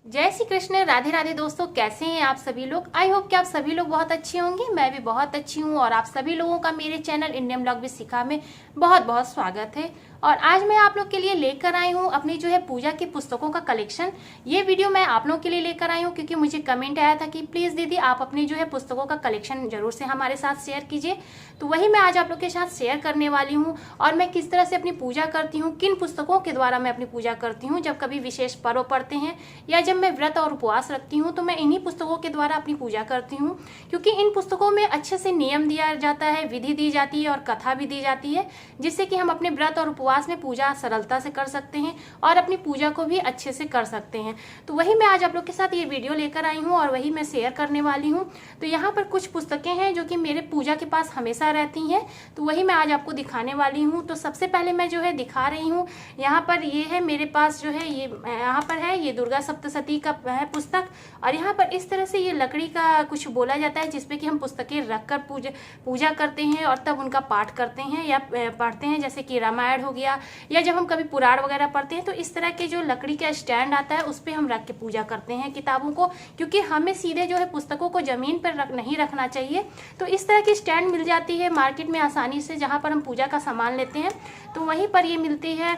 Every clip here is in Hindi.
जय श्री कृष्ण। राधे राधे दोस्तों, कैसे हैं आप सभी लोग। आई होप कि आप सभी लोग बहुत अच्छे होंगे। मैं भी बहुत अच्छी हूँ और आप सभी लोगों का मेरे चैनल इंडियन ब्लॉग विद शिखा में बहुत बहुत स्वागत है। और आज मैं आप लोग के लिए लेकर आई हूँ अपनी जो है पूजा की पुस्तकों का कलेक्शन। ये वीडियो मैं आप लोगों के लिए लेकर आई हूँ क्योंकि मुझे कमेंट आया था कि प्लीज़ दीदी आप अपनी जो है पुस्तकों का कलेक्शन जरूर से हमारे साथ शेयर कीजिए। तो वही मैं आज आप लोग के साथ शेयर करने वाली हूँ और मैं किस तरह से अपनी पूजा करती हूँ, किन पुस्तकों के द्वारा मैं अपनी पूजा करती हूँ। जब कभी विशेष पर्व पड़ते हैं या जब मैं व्रत और उपवास रखती हूँ तो मैं इन्हीं पुस्तकों के द्वारा अपनी पूजा करती हूँ, क्योंकि इन पुस्तकों में अच्छे से नियम दिया जाता है, विधि दी जाती है और कथा भी दी जाती है, जिससे कि हम अपने व्रत और उपवास में पूजा सरलता से कर सकते हैं और अपनी पूजा को भी अच्छे से कर सकते हैं। तो वही मैं आज आप लोग के साथ ये वीडियो लेकर आई हूँ और वही मैं शेयर करने वाली हूँ। तो यहाँ पर कुछ पुस्तकें हैं जो कि मेरे पूजा के पास हमेशा रहती हैं, तो वही मैं आज आपको दिखाने वाली हूँ। तो सबसे पहले मैं जो है दिखा रही हूँ, यहाँ पर ये है मेरे पास जो है, ये यहाँ पर है, ये दुर्गा सप्तशती का है पुस्तक। और यहाँ पर इस तरह से ये लकड़ी का कुछ बोला जाता है जिसपे कि हम पुस्तकें रखकर पूजा करते हैं और तब उनका पाठ करते हैं या पढ़ते हैं, जैसे कि रामायण हो गया या जब हम कभी पुराण वगैरह पढ़ते हैं तो इस तरह के जो लकड़ी का स्टैंड आता है उस पर हम रख के पूजा करते हैं किताबों को, क्योंकि हमें सीधे जो है पुस्तकों को जमीन पर नहीं रखना चाहिए। तो इस तरह की स्टैंड मिल जाती है मार्केट में आसानी से, जहाँ पर हम पूजा का सामान लेते हैं तो वहीं पर ये मिलती है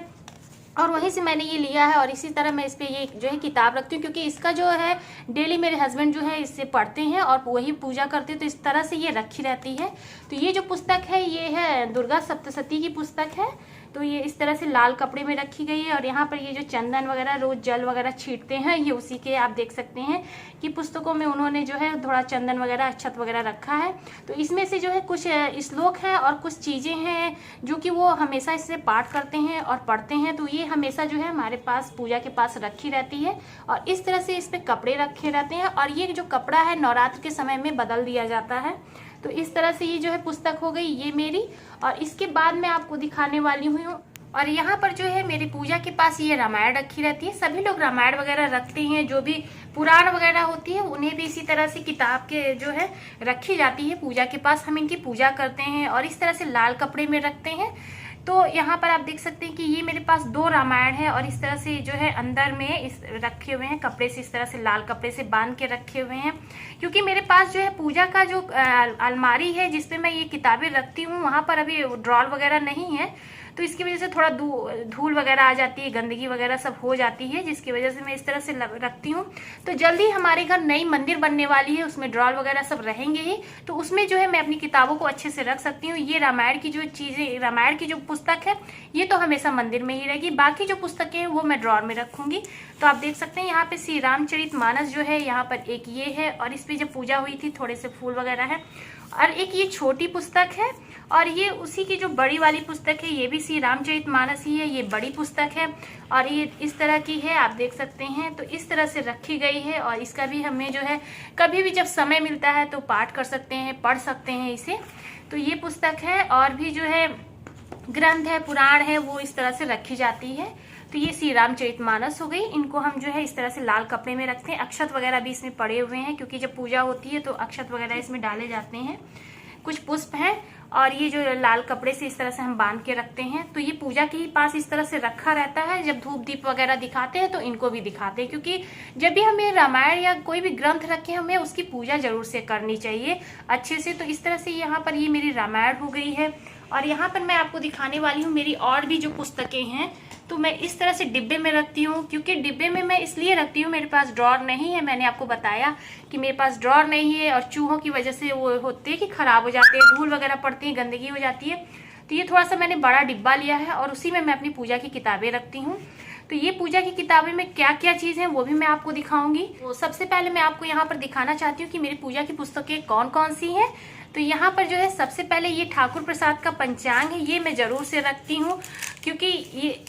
और वहीं से मैंने ये लिया है। और इसी तरह मैं इस पे ये जो है किताब रखती हूँ, क्योंकि इसका जो है डेली मेरे हस्बैंड जो है इससे पढ़ते हैं और वही पूजा करते हैं, तो इस तरह से ये रखी रहती है। तो ये जो पुस्तक है ये है दुर्गा सप्तशती की पुस्तक है। तो ये इस तरह से लाल कपड़े में रखी गई है और यहाँ पर ये जो चंदन वगैरह रोज जल वगैरह छींटते हैं ये उसी के आप देख सकते हैं कि पुस्तकों में उन्होंने जो है थोड़ा चंदन वगैरह अक्षत वगैरह रखा है। तो इसमें से जो है कुछ श्लोक हैं और कुछ चीज़ें हैं जो कि वो हमेशा इससे पाठ करते हैं और पढ़ते हैं। तो ये हमेशा जो है हमारे पास पूजा के पास रखी रहती है और इस तरह से इस पर कपड़े रखे रहते हैं। और ये जो कपड़ा है नवरात्र के समय में बदल दिया जाता है। तो इस तरह से ये जो है पुस्तक हो गई ये मेरी। और इसके बाद मैं आपको दिखाने वाली हूँ, और यहाँ पर जो है मेरी पूजा के पास ये रामायण रखी रहती है। सभी लोग रामायण वगैरह रखते हैं, जो भी पुराण वगैरह होती है उन्हें भी इसी तरह से किताब के जो है रखी जाती है पूजा के पास। हम इनकी पूजा करते हैं और इस तरह से लाल कपड़े में रखते हैं। तो यहाँ पर आप देख सकते हैं कि ये मेरे पास 2 रामायण है और इस तरह से जो है अंदर में इस रखे हुए हैं कपड़े से, इस तरह से लाल कपड़े से बांध के रखे हुए हैं, क्योंकि मेरे पास जो है पूजा का जो अलमारी है जिसपे मैं ये किताबें रखती हूँ वहाँ पर अभी ड्रॉर वगैरह नहीं है। तो इसकी वजह से थोड़ा धूल वगैरह आ जाती है, गंदगी वगैरह सब हो जाती है, जिसकी वजह से मैं इस तरह से रखती हूँ। तो जल्दी हमारे घर नई मंदिर बनने वाली है, उसमें ड्रॉर वगैरह सब रहेंगे ही, तो उसमें जो है मैं अपनी किताबों को अच्छे से रख सकती हूँ। ये रामायण की जो चीज़ें, रामायण की जो पुस्तक है ये तो हमेशा मंदिर में ही रहेगी, बाकी जो पुस्तकें हैं वो मैं ड्रॉर में रखूंगी। तो आप देख सकते हैं यहाँ पे श्री रामचरितमानस जो है यहाँ पर एक ये है और इस पर जब पूजा हुई थी थोड़े से फूल वगैरह है। और एक ये छोटी पुस्तक है और ये उसी की जो बड़ी वाली पुस्तक है ये भी श्री रामचरितमानस ही है, ये बड़ी पुस्तक है और ये इस तरह की है, आप देख सकते हैं। तो इस तरह से रखी गई है और इसका भी हमें जो है कभी भी जब समय मिलता है तो पाठ कर सकते हैं, पढ़ सकते हैं इसे। तो ये पुस्तक है और भी जो है ग्रंथ है, पुराण है, वो इस तरह से रखी जाती है। तो ये श्री रामचरितमानस हो गई, इनको हम जो है इस तरह से लाल कपड़े में रखते हैं। अक्षत वगैरह भी इसमें पड़े हुए हैं, क्योंकि जब पूजा होती है तो अक्षत वगैरह इसमें डाले जाते हैं। कुछ पुष्प हैं और ये जो लाल कपड़े से इस तरह से हम बांध के रखते हैं। तो ये पूजा के ही पास इस तरह से रखा रहता है। जब धूप दीप वगैरह दिखाते हैं तो इनको भी दिखाते हैं, क्योंकि जब भी हमें रामायण या कोई भी ग्रंथ रखे हमें उसकी पूजा जरूर से करनी चाहिए अच्छे से। तो इस तरह से यहाँ पर ये मेरी रामायण हो गई है। और यहाँ पर मैं आपको दिखाने वाली हूँ मेरी और भी जो पुस्तकें हैं, तो मैं इस तरह से डिब्बे में रखती हूँ, क्योंकि डिब्बे में मैं इसलिए रखती हूँ, मेरे पास ड्रॉर नहीं है। मैंने आपको बताया कि मेरे पास ड्रॉर नहीं है और चूहों की वजह से वो होते हैं कि खराब हो जाते हैं, धूल वगैरह पड़ती है, गंदगी हो जाती है। तो ये थोड़ा सा मैंने बड़ा डिब्बा लिया है और उसी में मैं अपनी पूजा की किताबें रखती हूँ। तो ये पूजा की किताबें में क्या क्या चीज़ है वो भी मैं आपको दिखाऊंगी। तो सबसे पहले मैं आपको यहाँ पर दिखाना चाहती हूँ कि मेरी पूजा की पुस्तकें कौन कौन सी हैं। तो यहाँ पर जो है सबसे पहले ये ठाकुर प्रसाद का पंचांग है, ये मैं जरूर से रखती हूँ, क्योंकि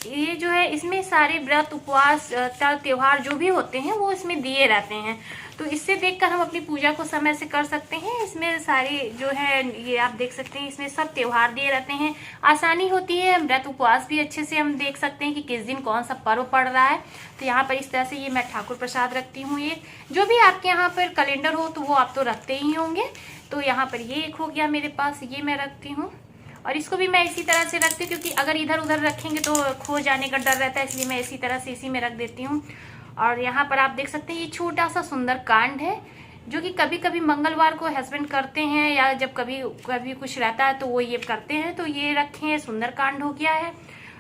ये जो है इसमें सारे व्रत उपवास त्योहार जो भी होते हैं वो इसमें दिए रहते हैं। तो इससे देखकर हम अपनी पूजा को समय से कर सकते हैं। इसमें सारे जो है ये आप देख सकते हैं, इसमें सब त्योहार दिए रहते हैं, आसानी होती है। व्रत उपवास भी अच्छे से हम देख सकते हैं कि किस दिन कौन सा पर्व पड़ रहा है। तो यहाँ पर इस तरह से ये मैं ठाकुर प्रसाद रखती हूँ। ये जो भी आपके यहाँ पर कैलेंडर हो तो वो आप तो रखते ही होंगे। तो यहाँ पर ये एक हो गया मेरे पास, ये मैं रखती हूँ। और इसको भी मैं इसी तरह से रखती हूँ, क्योंकि अगर इधर उधर रखेंगे तो खो जाने का डर रहता है, इसलिए मैं इसी तरह से इसी में रख देती हूँ। और यहाँ पर आप देख सकते हैं ये छोटा सा सुंदर कांड है जो कि कभी कभी मंगलवार को हस्बैंड करते हैं या जब कभी कभी कुछ रहता है तो वो ये करते हैं। तो ये रखे हैं, सुंदर कांड हो गया है।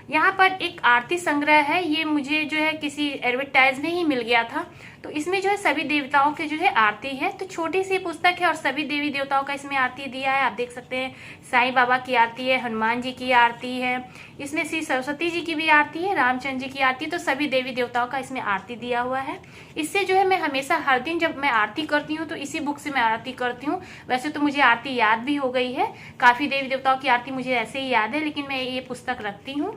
यहाँ पर एक आरती संग्रह है, ये मुझे जो है किसी एडवर्टाइज में ही मिल गया था। तो इसमें जो है सभी देवताओं के जो है आरती है। तो छोटी सी पुस्तक है और सभी देवी देवताओं का इसमें आरती दिया है। आप देख सकते हैं साईं बाबा की आरती है, हनुमान जी की आरती है, इसमें श्री सरस्वती जी की भी आरती है, रामचंद्र जी की आरती। तो सभी देवी देवताओं का इसमें आरती दिया हुआ है। इससे जो है मैं हमेशा हर दिन जब मैं आरती करती हूँ तो इसी बुक से मैं आरती करती हूँ। वैसे तो मुझे आरती याद भी हो गई है, काफी देवी देवताओं की आरती मुझे ऐसे ही याद है, लेकिन मैं ये पुस्तक रखती हूँ।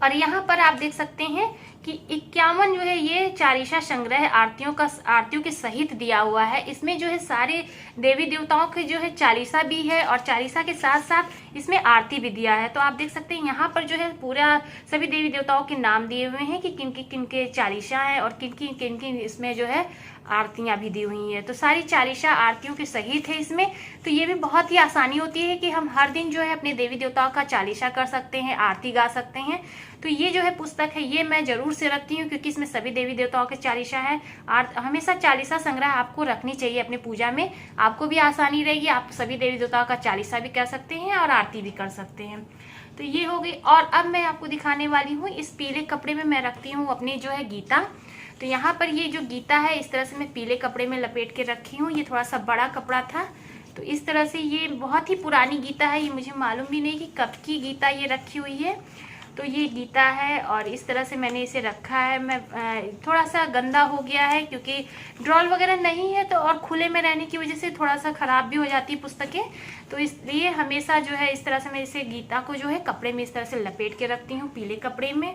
और यहाँ पर आप देख सकते हैं कि 51 जो है ये चालीसा संग्रह आरतियों के सहित दिया हुआ है। इसमें जो है सारे देवी देवताओं के जो है चालीसा भी है और चालीसा के साथ साथ इसमें आरती भी दिया है। तो आप देख सकते हैं यहाँ पर जो है पूरा सभी देवी देवताओं के नाम दिए हुए हैं कि किन के चालीसा है और किन किन इसमें जो है आरतियां भी दी हुई हैं। तो सारी चालीसा आरतियों के सहित है इसमें। तो ये भी बहुत ही आसानी होती है कि हम हर दिन जो है अपने देवी देवताओं का चालीसा कर सकते हैं, आरती गा सकते हैं। तो ये जो है पुस्तक है ये मैं जरूर से रखती हूँ क्योंकि इसमें सभी देवी देवताओं के चालीसा है। हमेशा चालीसा संग्रह आपको रखनी चाहिए अपनी पूजा में, आपको भी आसानी रहेगी। आप सभी देवी देवताओं का चालीसा भी कर सकते हैं और आरती भी कर सकते हैं। तो ये हो गई। और अब मैं आपको दिखाने वाली हूँ, इस पीले कपड़े में मैं रखती हूँ अपनी जो है गीता। तो यहाँ पर ये जो गीता है इस तरह से मैं पीले कपड़े में लपेट के रखी हूँ। ये थोड़ा सा बड़ा कपड़ा था तो इस तरह से, ये बहुत ही पुरानी गीता है, ये मुझे मालूम भी नहीं कि कब की गीता ये रखी हुई है। तो ये गीता है और इस तरह से मैंने इसे रखा है। मैं थोड़ा सा गंदा हो गया है क्योंकि ड्रॉल वगैरह नहीं है तो, और खुले में रहने की वजह से थोड़ा सा खराब भी हो जाती है पुस्तकें। तो इसलिए हमेशा जो है इस तरह से मैं इसे गीता को जो है कपड़े में इस तरह से लपेट के रखती हूँ, पीले कपड़े में।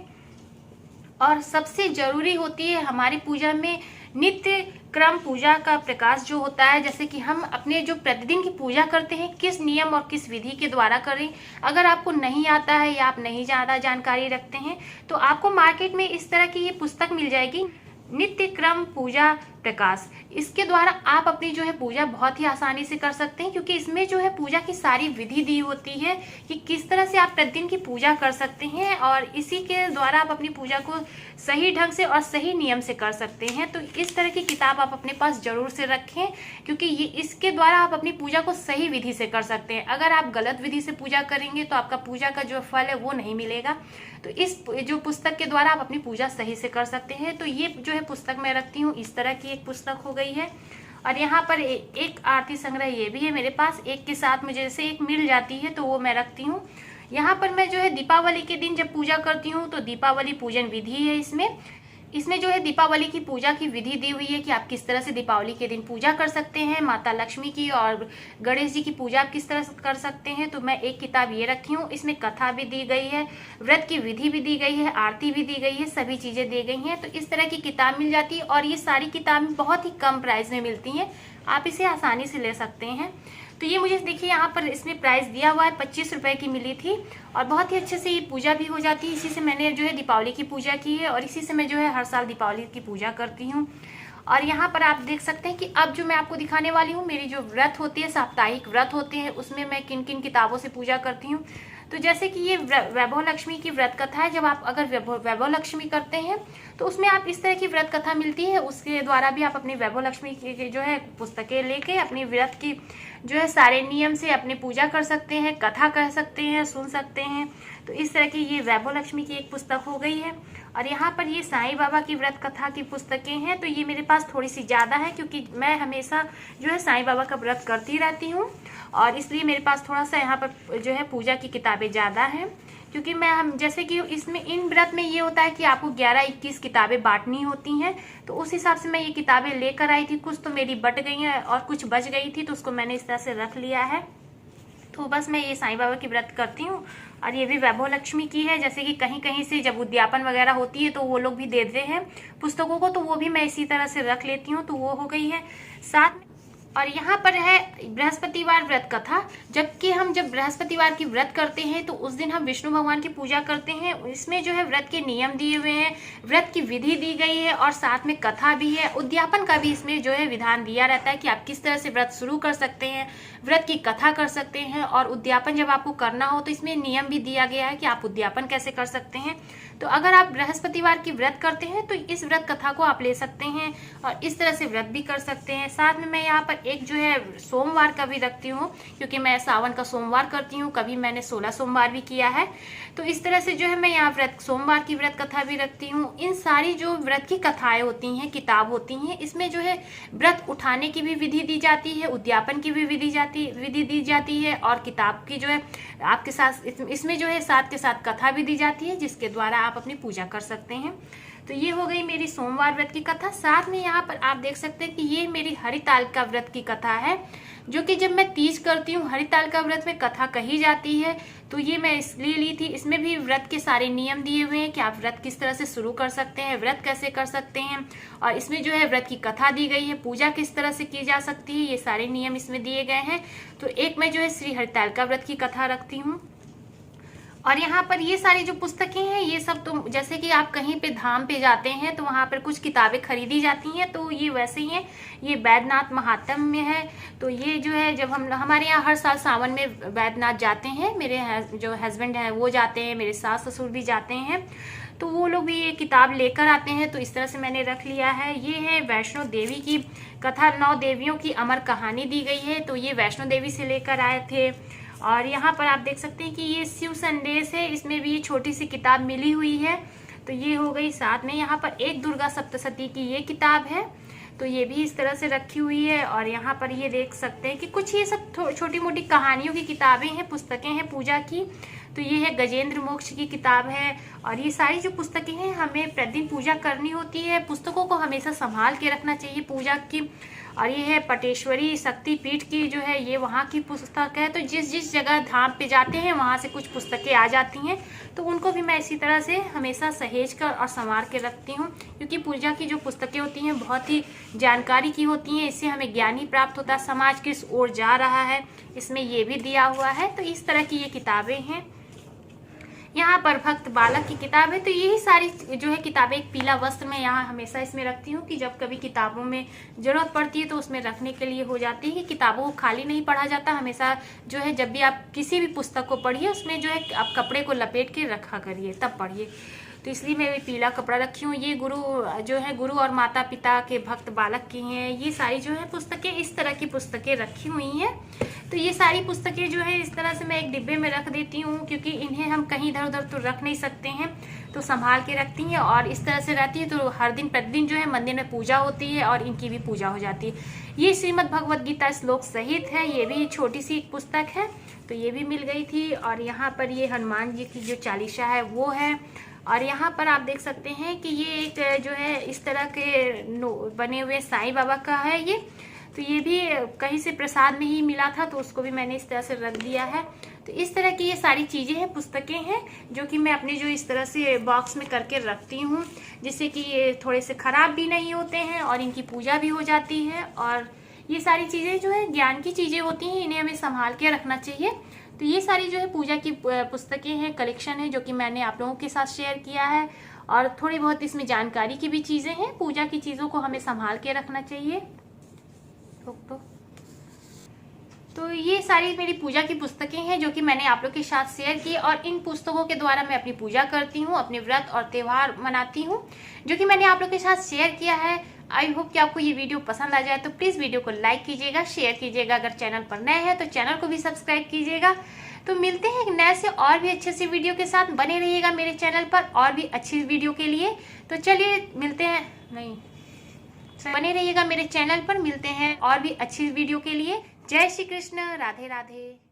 और सबसे जरूरी होती है हमारी पूजा में नित्य क्रम पूजा का प्रकाश जो होता है। जैसे कि हम अपने जो प्रतिदिन की पूजा करते हैं किस नियम और किस विधि के द्वारा करें। अगर आपको नहीं आता है या आप नहीं ज़्यादा जानकारी रखते हैं तो आपको मार्केट में इस तरह की ये पुस्तक मिल जाएगी, नित्य क्रम पूजा प्रकाश। इसके द्वारा आप अपनी जो है पूजा बहुत ही आसानी से कर सकते हैं क्योंकि इसमें जो है पूजा की सारी विधि दी होती है कि किस तरह से आप प्रतिदिन की पूजा कर सकते हैं और इसी के द्वारा आप अपनी पूजा को सही ढंग से और सही नियम से कर सकते हैं। तो इस तरह की किताब आप अपने पास जरूर से रखें क्योंकि ये इसके द्वारा आप अपनी पूजा को सही विधि से कर सकते हैं। अगर आप गलत विधि से पूजा करेंगे तो आपका पूजा का जो फल है वो नहीं मिलेगा। तो इस जो पुस्तक के द्वारा आप अपनी पूजा सही से कर सकते हैं। तो ये जो है पुस्तक मैं रखती हूँ, इस तरह की एक पुस्तक हो गई है। और यहाँ पर एक आरती संग्रह ये भी है मेरे पास, एक के साथ मुझे जैसे एक मिल जाती है तो वो मैं रखती हूँ। यहाँ पर मैं जो है दीपावली के दिन जब पूजा करती हूँ तो दीपावली पूजन विधि है इसमें जो है दीपावली की पूजा की विधि दी हुई है कि आप किस तरह से दीपावली के दिन पूजा कर सकते हैं। माता लक्ष्मी की और गणेश जी की पूजा आप किस तरह से कर सकते हैं। तो मैं एक किताब ये रखी हूँ, इसमें कथा भी दी गई है, व्रत की विधि भी दी गई है, आरती भी दी गई है, सभी चीज़ें दी गई हैं। तो इस तरह की किताब मिल जाती है और ये सारी किताबें बहुत ही कम प्राइस में मिलती हैं, आप इसे आसानी से ले सकते हैं। तो ये मुझे देखिए यहाँ पर इसमें प्राइस दिया हुआ है, 25 रुपए की मिली थी और बहुत ही अच्छे से ये पूजा भी हो जाती है। इसी से मैंने जो है दीपावली की पूजा की है और इसी से मैं जो है हर साल दीपावली की पूजा करती हूँ। और यहाँ पर आप देख सकते हैं कि अब जो मैं आपको दिखाने वाली हूँ, मेरी जो व्रत होती है, साप्ताहिक व्रत होते हैं, उसमें मैं किन किन किताबों से पूजा करती हूँ। तो जैसे कि ये वैभव लक्ष्मी की व्रत कथा है। जब आप अगर वैभव लक्ष्मी करते हैं तो उसमें आप इस तरह की व्रत कथा मिलती है, उसके द्वारा भी आप अपनी वैभव लक्ष्मी की जो है पुस्तकें लेके अपनी व्रत की जो है सारे नियम से अपनी पूजा कर सकते हैं, कथा कर सकते हैं, सुन सकते हैं। तो इस तरह की ये वैभव लक्ष्मी की एक पुस्तक हो गई है। और यहाँ पर ये साईं बाबा की व्रत कथा की पुस्तकें हैं। तो ये मेरे पास थोड़ी सी ज़्यादा है क्योंकि मैं हमेशा जो है साईं बाबा का व्रत करती रहती हूँ और इसलिए मेरे पास थोड़ा सा यहाँ पर जो है पूजा की किताबें ज़्यादा हैं। क्योंकि हम जैसे कि इसमें इन व्रत में ये होता है कि आपको 11-21 किताबें बांटनी होती हैं। तो उस हिसाब से मैं ये किताबें लेकर आई थी, कुछ तो मेरी बट गई हैं और कुछ बच गई थी तो उसको मैंने इस तरह से रख लिया है। तो बस मैं ये साईं बाबा की व्रत करती हूँ और ये भी वैभव लक्ष्मी की है। जैसे कि कहीं कहीं से जब उद्यापन वगैरह होती है तो वो लोग भी देते हैं पुस्तकों को, तो वो भी मैं इसी तरह से रख लेती हूँ। तो वो हो गई है साथ में। और यहाँ पर है बृहस्पतिवार व्रत कथा। जबकि हम जब बृहस्पतिवार की व्रत करते हैं तो उस दिन हम विष्णु भगवान की पूजा करते हैं। इसमें जो है व्रत के नियम दिए हुए हैं, व्रत की विधि दी गई है और साथ में कथा भी है, उद्यापन का भी इसमें जो है विधान दिया रहता है कि आप किस तरह से व्रत शुरू कर सकते हैं, व्रत की कथा कर सकते हैं और उद्यापन जब आपको करना हो तो इसमें नियम भी दिया गया है कि आप उद्यापन कैसे कर सकते हैं। तो अगर आप बृहस्पतिवार की व्रत करते हैं तो इस व्रत कथा को आप ले सकते हैं और इस तरह से व्रत भी कर सकते हैं। साथ में मैं यहाँ पर एक जो है सोमवार का भी रखती हूँ, क्योंकि मैं सावन का सोमवार करती हूँ, कभी मैंने 16 सोमवार भी किया है। तो इस तरह से जो है मैं यहाँ व्रत सोमवार की व्रत कथा भी रखती हूँ। इन सारी जो व्रत की कथाएं होती हैं, किताब होती हैं, इसमें जो है व्रत उठाने की भी विधि दी जाती है, उद्यापन की भी विधि दी जाती है और किताब की जो है आपके साथ इसमें जो है साथ के साथ कथा भी दी जाती है, जिसके द्वारा आप अपनी पूजा कर सकते हैं। तो ये हो गई मेरी सोमवार व्रत की कथा। साथ में यहाँ पर आप देख सकते हैं कि ये मेरी हरिताल का व्रत की कथा है, जो कि जब मैं तीज करती हूँ हरिताल का व्रत में कथा कही जाती है, तो ये मैं इसलिए ली थी। इसमें भी व्रत के सारे नियम दिए हुए हैं कि आप व्रत किस तरह से शुरू कर सकते हैं, व्रत कैसे कर सकते हैं, और इसमें जो है व्रत की कथा दी गई है, पूजा किस तरह से की जा सकती है, ये सारे नियम इसमें दिए गए हैं। तो एक मैं जो है श्री हरिताल का व्रत की कथा रखती हूँ। और यहाँ पर ये सारी जो पुस्तकें हैं, ये सब तो जैसे कि आप कहीं पे धाम पे जाते हैं तो वहाँ पर कुछ किताबें खरीदी जाती हैं, तो ये वैसे ही हैं। ये वैद्यनाथ महात्म्य है। तो ये जो है जब हमारे यहाँ हर साल सावन में वैद्यनाथ जाते हैं, मेरे जो हस्बैंड हैं वो जाते हैं, मेरे सास ससुर भी जाते हैं, तो वो लोग भी ये किताब लेकर आते हैं। तो इस तरह से मैंने रख लिया है। ये है वैष्णो देवी की कथा, 9 देवियों की अमर कहानी दी गई है, तो ये वैष्णो देवी से लेकर आए थे। और यहाँ पर आप देख सकते हैं कि ये शिव संदेश है, इसमें भी ये छोटी सी किताब मिली हुई है। तो ये हो गई। साथ में यहाँ पर एक दुर्गा सप्तशती की ये किताब है, तो ये भी इस तरह से रखी हुई है। और यहाँ पर ये देख सकते हैं कि कुछ ये सब छोटी मोटी कहानियों की किताबें हैं, पुस्तकें हैं पूजा की। तो ये है गजेंद्र मोक्ष की किताब है। और ये सारी जो पुस्तकें हैं, हमें प्रतिदिन पूजा करनी होती है, पुस्तकों को हमेशा संभाल के रखना चाहिए पूजा की। और ये है पटेश्वरी शक्तिपीठ की जो है, ये वहाँ की पुस्तक है। तो जिस जिस जगह धाम पे जाते हैं वहाँ से कुछ पुस्तकें आ जाती हैं, तो उनको भी मैं इसी तरह से हमेशा सहेज कर और संवार के रखती हूँ, क्योंकि पूजा की जो पुस्तकें होती हैं बहुत ही जानकारी की होती हैं, इससे हमें ज्ञान ही प्राप्त होता है, समाज किस ओर जा रहा है इसमें ये भी दिया हुआ है। तो इस तरह की ये किताबें हैं। यहाँ पर भक्त बालक की किताब है। तो यही सारी जो है किताबें एक पीला वस्त्र में यहाँ हमेशा इसमें रखती हूँ कि जब कभी किताबों में जरूरत पड़ती है तो उसमें रखने के लिए हो जाती है कि किताबों को खाली नहीं पढ़ा जाता। हमेशा जो है जब भी आप किसी भी पुस्तक को पढ़िए उसमें जो है आप कपड़े को लपेट के रखा करिए, तब पढ़िए। तो इसलिए मैं पीला कपड़ा रखी हूँ। ये गुरु जो है गुरु और माता पिता के भक्त बालक की हैं। ये सारी जो है पुस्तकें इस तरह की पुस्तकें रखी हुई हैं। तो ये सारी पुस्तकें जो है इस तरह से मैं एक डिब्बे में रख देती हूँ, क्योंकि इन्हें हम कहीं इधर उधर तो रख नहीं सकते हैं, तो संभाल के रखती हैं। और इस तरह से रहती है तो हर दिन प्रतिदिन जो है मंदिर में पूजा होती है और इनकी भी पूजा हो जाती है। ये श्रीमद् भगवद गीता श्लोक सहित है, ये भी छोटी सी एक पुस्तक है, तो ये भी मिल गई थी। और यहाँ पर ये हनुमान जी की जो चालीसा है वो है। और यहाँ पर आप देख सकते हैं कि ये एक जो है इस तरह के बने हुए साईं बाबा का है ये। तो ये भी कहीं से प्रसाद में ही मिला था, तो उसको भी मैंने इस तरह से रख दिया है। तो इस तरह की ये सारी चीज़ें हैं, पुस्तकें हैं, जो कि मैं अपने जो इस तरह से बॉक्स में करके रखती हूँ, जिससे कि ये थोड़े से ख़राब भी नहीं होते हैं और इनकी पूजा भी हो जाती है। और ये सारी चीज़ें जो है ज्ञान की चीज़ें होती हैं, इन्हें हमें संभाल के रखना चाहिए। तो ये सारी जो है पूजा की पुस्तकें हैं, कलेक्शन है, जो कि मैंने आप लोगों के साथ शेयर किया है। और थोड़ी बहुत इसमें जानकारी की भी चीज़ें हैं। पूजा की चीज़ों को हमें संभाल के रखना चाहिए। तो ये सारी मेरी पूजा की पुस्तकें हैं जो कि मैंने आप लोग के साथ शेयर की, और इन पुस्तकों के द्वारा मैं अपनी पूजा करती हूँ, अपने व्रत और त्यौहार मनाती हूँ, जो कि मैंने आप लोग के साथ शेयर किया है। आई होप कि आपको ये वीडियो पसंद आ जाए, तो प्लीज़ वीडियो को लाइक कीजिएगा, शेयर कीजिएगा। अगर चैनल पर नए हैं तो चैनल को भी सब्सक्राइब कीजिएगा। तो मिलते हैं एक नए से और भी अच्छे से वीडियो के साथ। बने रहिएगा मेरे चैनल पर और भी अच्छी वीडियो के लिए। तो चलिए मिलते हैं, नहीं बने रहिएगा मेरे चैनल पर, मिलते हैं और भी अच्छी वीडियो के लिए। जय श्री कृष्ण, राधे राधे।